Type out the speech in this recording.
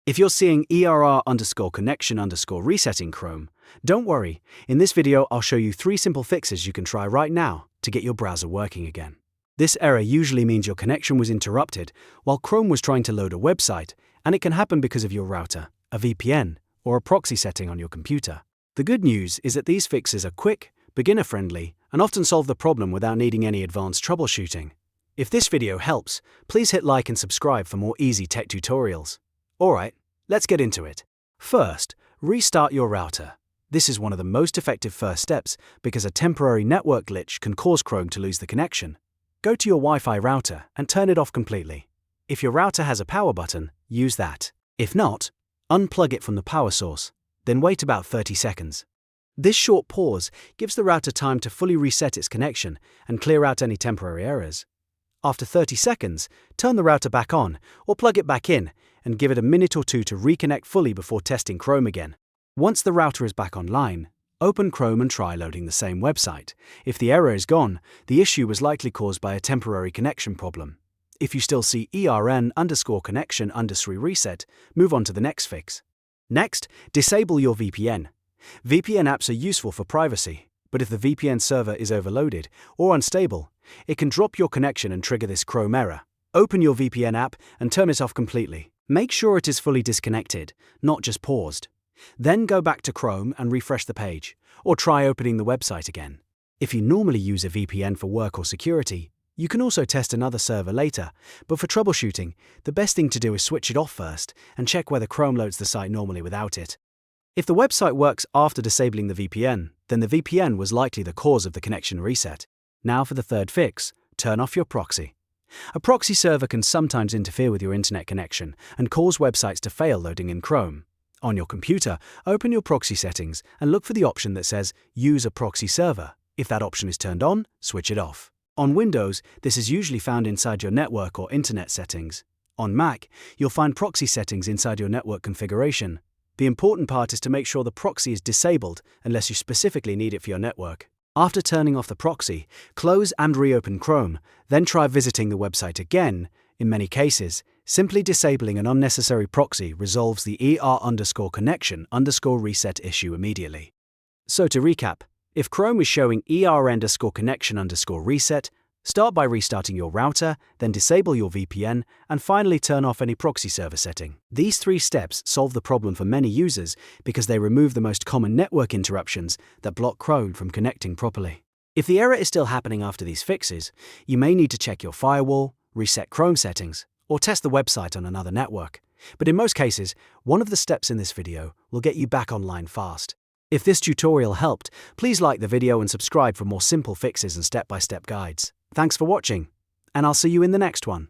If you're seeing error_connection_reset in Chrome, don't worry. In this video, I'll show you 3 simple fixes you can try right now to get your browser working again. This error usually means your connection was interrupted while Chrome was trying to load a website, and it can happen because of your router, a VPN, or a proxy setting on your computer. The good news is that these fixes are quick, beginner-friendly, and often solve the problem without needing any advanced troubleshooting. If this video helps, please hit like and subscribe for more easy tech tutorials. Alright, let's get into it. First, restart your router. This is one of the most effective first steps because a temporary network glitch can cause Chrome to lose the connection. Go to your Wi-Fi router and turn it off completely. If your router has a power button, use that. If not, unplug it from the power source, then wait about 30 seconds. This short pause gives the router time to fully reset its connection and clear out any temporary errors. After 30 seconds, turn the router back on or plug it back in and give it a minute or 2 to reconnect fully before testing Chrome again. Once the router is back online, open Chrome and try loading the same website. If the error is gone, the issue was likely caused by a temporary connection problem. If you still see error_connection_reset, move on to the next fix. Next, disable your VPN. VPN apps are useful for privacy, but if the VPN server is overloaded or unstable, it can drop your connection and trigger this Chrome error. Open your VPN app and turn it off completely. Make sure it is fully disconnected, not just paused. Then go back to Chrome and refresh the page, or try opening the website again. If you normally use a VPN for work or security, you can also test another server later, but for troubleshooting, the best thing to do is switch it off first and check whether Chrome loads the site normally without it. If the website works after disabling the VPN, then the VPN was likely the cause of the connection reset. Now for the third fix, turn off your proxy. A proxy server can sometimes interfere with your internet connection and cause websites to fail loading in Chrome. On your computer, open your proxy settings and look for the option that says Use a proxy server. If that option is turned on, switch it off. On Windows, this is usually found inside your network or internet settings. On Mac, you'll find proxy settings inside your network configuration. The important part is to make sure the proxy is disabled unless you specifically need it for your network. After turning off the proxy, close and reopen Chrome, then try visiting the website again. In many cases, simply disabling an unnecessary proxy resolves the error_connection_reset issue immediately. So to recap, if Chrome is showing error_connection_reset, start by restarting your router, then disable your VPN, and finally turn off any proxy server setting. These 3 steps solve the problem for many users because they remove the most common network interruptions that block Chrome from connecting properly. If the error is still happening after these fixes, you may need to check your firewall, reset Chrome settings, or test the website on another network. But in most cases, one of the steps in this video will get you back online fast. If this tutorial helped, please like the video and subscribe for more simple fixes and step-by-step guides. Thanks for watching, and I'll see you in the next one.